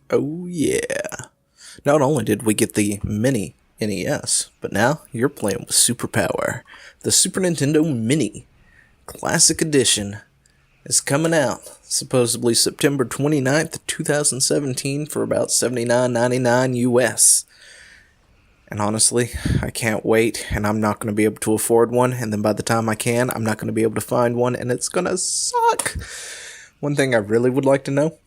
Oh yeah. Not only did we get the mini NES, but now you're playing with Superpower. The Super Nintendo Mini Classic Edition is coming out supposedly September 29th, 2017 for about $79.99 US. And honestly, I can't wait, and I'm not going to be able to afford one, and then by the time I can, I'm not going to be able to find one, and it's going to suck. One thing I really would like to know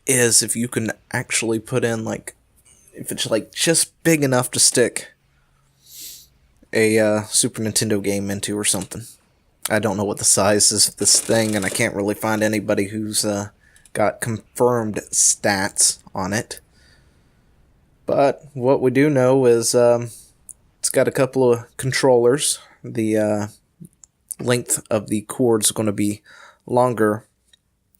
is if you can actually put in, if it's just big enough to stick a Super Nintendo game into or something. I don't know what the size is of this thing, and I can't really find anybody who's got confirmed stats on it. But what we do know is it's got a couple of controllers. The length of the cord's going to be longer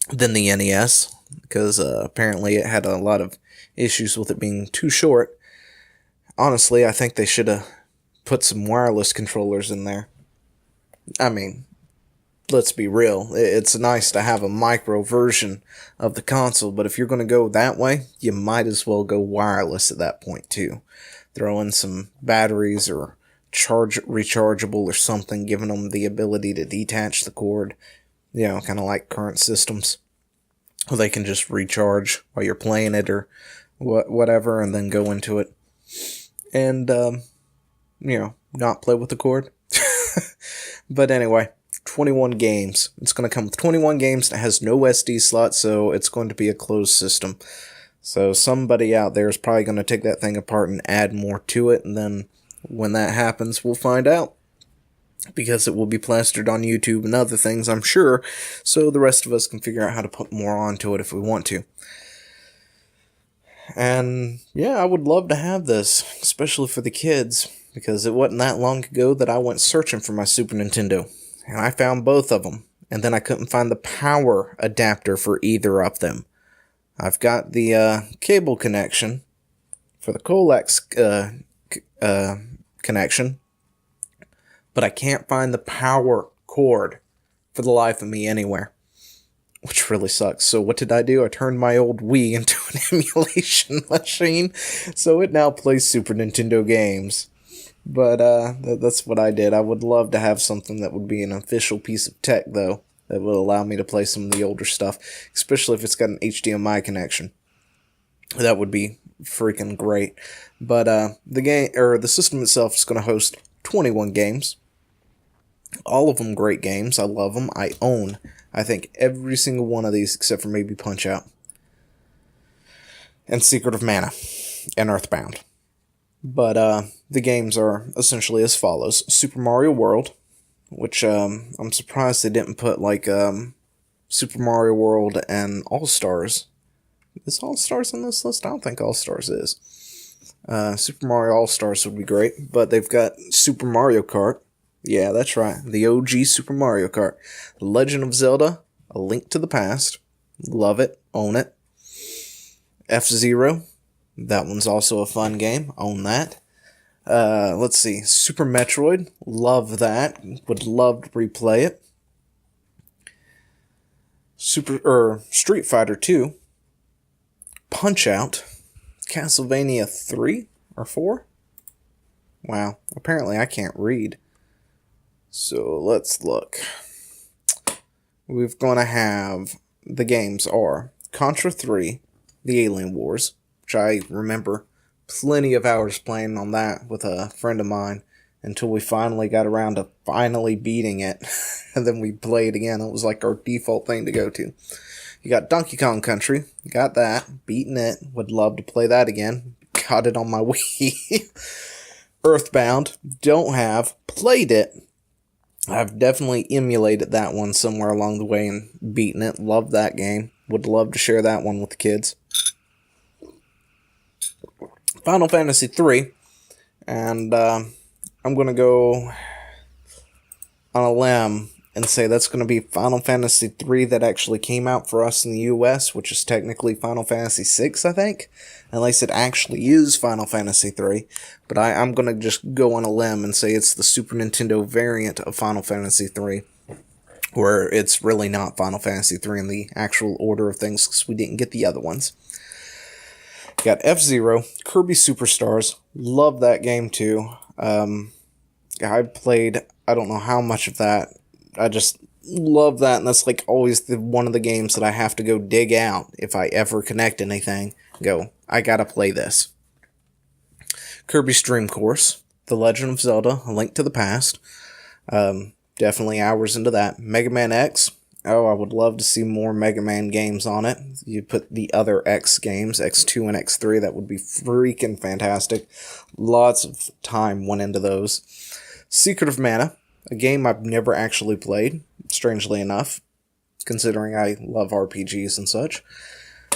than the NES, because apparently it had a lot of issues with it being too short. Honestly, I think they should have put some wireless controllers in there. I mean, let's be real. It's nice to have a micro version of the console, but if you're going to go that way, you might as well go wireless at that point too. Throw in some batteries or rechargeable or something, giving them the ability to detach the cord, kind of like current systems. Or they can just recharge while you're playing it or whatever, and then go into it. And, not play with the cord. But anyway, 21 games. It's going to come with 21 games that has no SD slot, so it's going to be a closed system. So somebody out there is probably going to take that thing apart and add more to it, and then when that happens, we'll find out. Because it will be plastered on YouTube and other things, I'm sure, so the rest of us can figure out how to put more onto it if we want to. And yeah, I would love to have this, especially for the kids, because it wasn't that long ago that I went searching for my Super Nintendo, and I found both of them, and then I couldn't find the power adapter for either of them. I've got the cable connection for the coax connection, but I can't find the power cord for the life of me anywhere, which really sucks. So what did I do? I turned my old Wii into an emulation machine, so it now plays Super Nintendo games. But that's what I did. I would love to have something that would be an official piece of tech, though, that would allow me to play some of the older stuff, especially if it's got an HDMI connection. That would be freaking great. But the system itself is going to host 21 games. All of them great games. I love them. I own, I think, every single one of these except for maybe Punch-Out! And Secret of Mana and Earthbound. But the games are essentially as follows. Super Mario World, which I'm surprised they didn't put Super Mario World and All-Stars. Is All-Stars on this list? I don't think All-Stars is. Super Mario All-Stars would be great, but they've got Super Mario Kart. Yeah, that's right. The OG Super Mario Kart. The Legend of Zelda, A Link to the Past. Love it. Own it. F-Zero. That one's also a fun game. Own that. Let's see. Super Metroid. Love that. Would love to replay it. Street Fighter 2. Punch-Out! Castlevania 3 or 4? Wow. Apparently I can't read. So let's look. We're going to have, the games are Contra 3, The Alien Wars, which I remember plenty of hours playing on that with a friend of mine until we finally got around to finally beating it. And then we played again. It was like our default thing to go to. You got Donkey Kong Country. Got that. Beaten it. Would love to play that again. Got it on my Wii. Earthbound. Don't have. Played it. I've definitely emulated that one somewhere along the way and beaten it. Love that game. Would love to share that one with the kids. Final Fantasy 3. And I'm going to go on a limb and say that's going to be Final Fantasy 3 that actually came out for us in the US, which is technically Final Fantasy 6, I think. Unless it actually is Final Fantasy 3. But I'm going to just go on a limb and say it's the Super Nintendo variant of Final Fantasy 3. Where it's really not Final Fantasy 3 in the actual order of things, because we didn't get the other ones. Got F-Zero, Kirby Superstars. Love that game too. I played, I don't know how much of that. I just love that, and that's like always one of the games that I have to go dig out if I ever connect anything. Go, I gotta play this. Kirby's Dream Course, The Legend of Zelda, A Link to the Past. Definitely hours into that. Mega Man X. Oh, I would love to see more Mega Man games on it. You put the other X games, X2 and X3, that would be freaking fantastic. Lots of time went into those. Secret of Mana, a game I've never actually played, strangely enough, considering I love RPGs and such.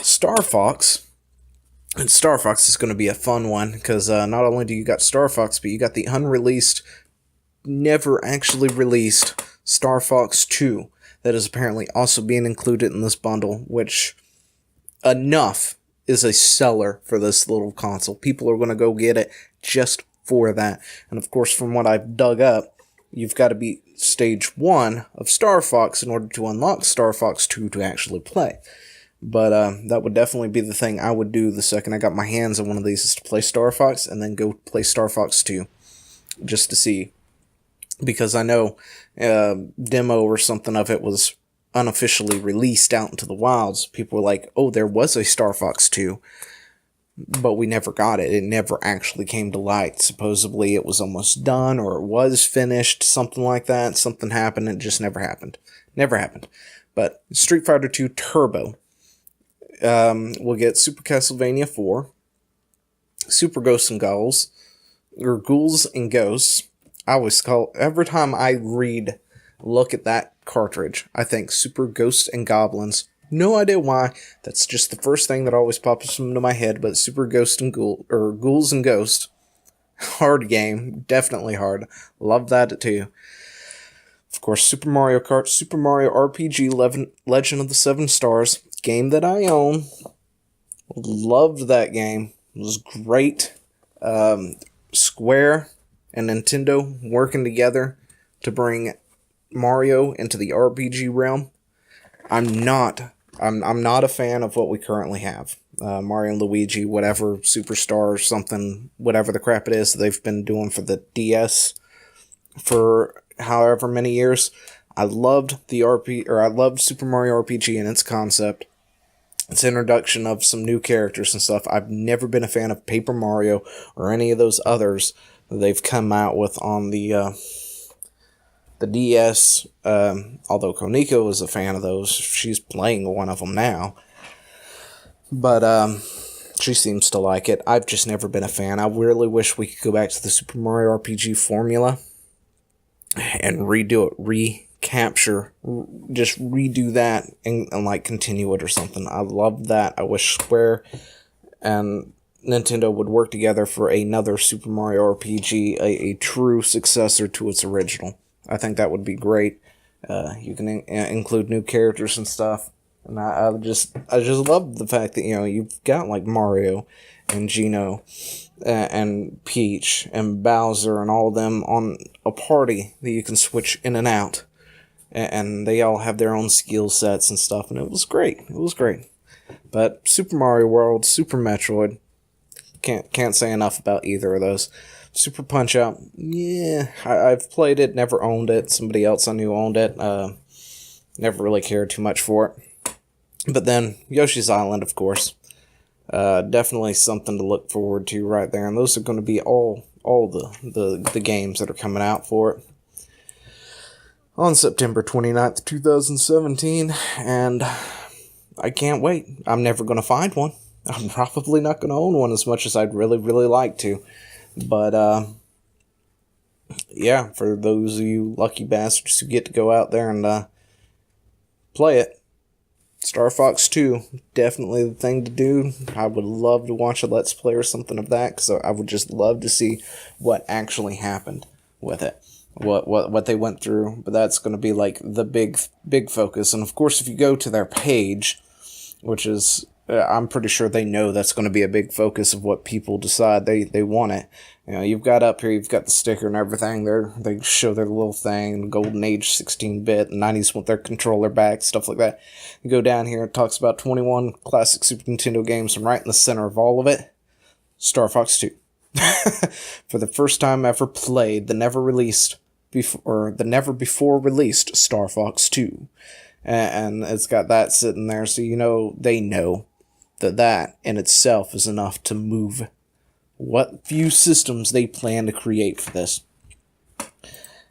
Star Fox. And Star Fox is going to be a fun one, because not only do you got Star Fox, but you got the unreleased, never actually released Star Fox 2. That is apparently also being included in this bundle, which enough is a seller for this little console. People are going to go get it just for that. And of course, from what I've dug up, you've got to beat stage 1 of Star Fox in order to unlock Star Fox 2 to actually play. But that would definitely be the thing I would do the second I got my hands on one of these, is to play Star Fox and then go play Star Fox 2. Just to see. Because I know demo or something of it was unofficially released out into the wilds. People were like, oh, there was a Star Fox 2, but we never got it. It never actually came to light. Supposedly it was almost done, or it was finished, something like that. Something happened, and it just never happened. Never happened. But Street Fighter 2 Turbo. We'll get Super Castlevania 4, Super Ghosts and Ghouls, or Ghouls and Ghosts. I always call, every time I look at that cartridge, I think Super Ghosts and Goblins. No idea why. That's just the first thing that always pops into my head. But Super Ghost and Ghouls and Ghosts, hard game, definitely hard. Love that too. Of course, Super Mario Kart, Super Mario RPG, Legend of the Seven Stars, game that I own. Loved that game. It was great. Square and Nintendo working together to bring Mario into the RPG realm. I'm not a fan of what we currently have. Mario and Luigi, whatever, Superstar or something, whatever the crap it is they've been doing for the DS for however many years. I loved I loved Super Mario RPG and its concept. Its introduction of some new characters and stuff. I've never been a fan of Paper Mario or any of those others they've come out with on the DS, although Koniko is a fan of those. She's playing one of them now. But she seems to like it. I've just never been a fan. I really wish we could go back to the Super Mario RPG formula and redo it, just redo that and like continue it or something. I love that. I wish Square and Nintendo would work together for another Super Mario RPG, a true successor to its original. I think that would be great. You can include new characters and stuff, and I just love the fact that you've got like Mario and Geno and Peach and Bowser and all of them on a party that you can switch in and out, and they all have their own skill sets and stuff, and it was great. It was great. But Super Mario World, Super Metroid. Can't say enough about either of those. Super Punch-Out, yeah, I've played it, never owned it. Somebody else I knew owned it. Never really cared too much for it. But then Yoshi's Island, of course. Definitely something to look forward to right there. And those are going to be all the games that are coming out for it on September 29th, 2017. And I can't wait. I'm never going to find one. I'm probably not going to own one as much as I'd really, really like to. But, yeah, for those of you lucky bastards who get to go out there and play it, Star Fox 2, definitely the thing to do. I would love to watch a Let's Play or something of that, because I would just love to see what actually happened with it. What they went through. But that's going to be, like, the big focus. And, of course, if you go to their page, which is I'm pretty sure they know that's going to be a big focus of what people decide they want it. You know, you've got up here, you've got the sticker and everything. They show their little thing, golden age 16-bit, 90s want their controller back, stuff like that. You go down here, it talks about 21 classic Super Nintendo games, and right in the center of all of it, Star Fox 2. For the first time ever played, the never before released Star Fox 2. And it's got that sitting there, so you know they know that in itself is enough to move what few systems they plan to create for this.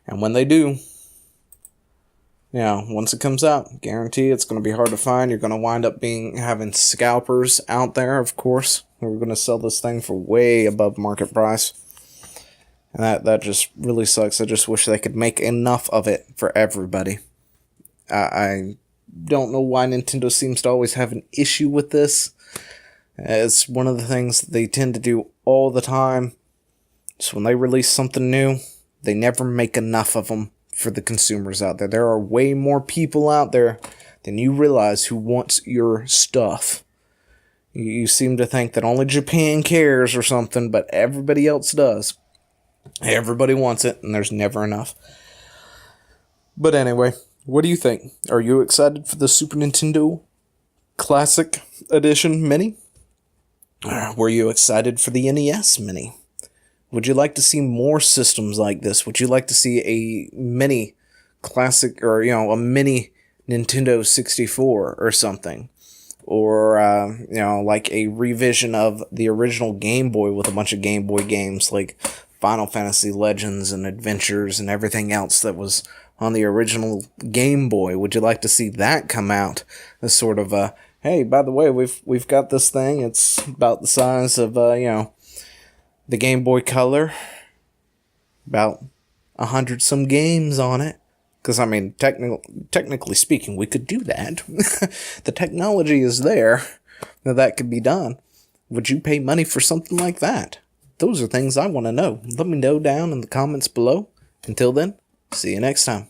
And when they do, you know, once it comes out, guarantee it's going to be hard to find. You're going to wind up having scalpers out there, of course, who are going to sell this thing for way above market price. And that just really sucks. I just wish they could make enough of it for everybody. I don't know why Nintendo seems to always have an issue with this. It's one of the things they tend to do all the time. So when they release something new, they never make enough of them for the consumers out there. There are way more people out there than you realize who wants your stuff. You seem to think that only Japan cares or something, but everybody else does. Everybody wants it, and there's never enough. But anyway, what do you think? Are you excited for the Super Nintendo Classic Edition Mini? Were you excited for the NES Mini? Would you like to see more systems like this? Would you like to see a mini classic, or, you know, a mini Nintendo 64 or something? Or, you know, like a revision of the original Game Boy with a bunch of Game Boy games like Final Fantasy Legends and Adventures and everything else that was on the original Game Boy? Would you like to see that come out as sort of a, hey, by the way, we've got this thing. It's about the size of, you know, the Game Boy Color. About 100 some games on it. Because, I mean, technically speaking, we could do that. The technology is there. Now that could be done. Would you pay money for something like that? Those are things I want to know. Let me know down in the comments below. Until then, see you next time.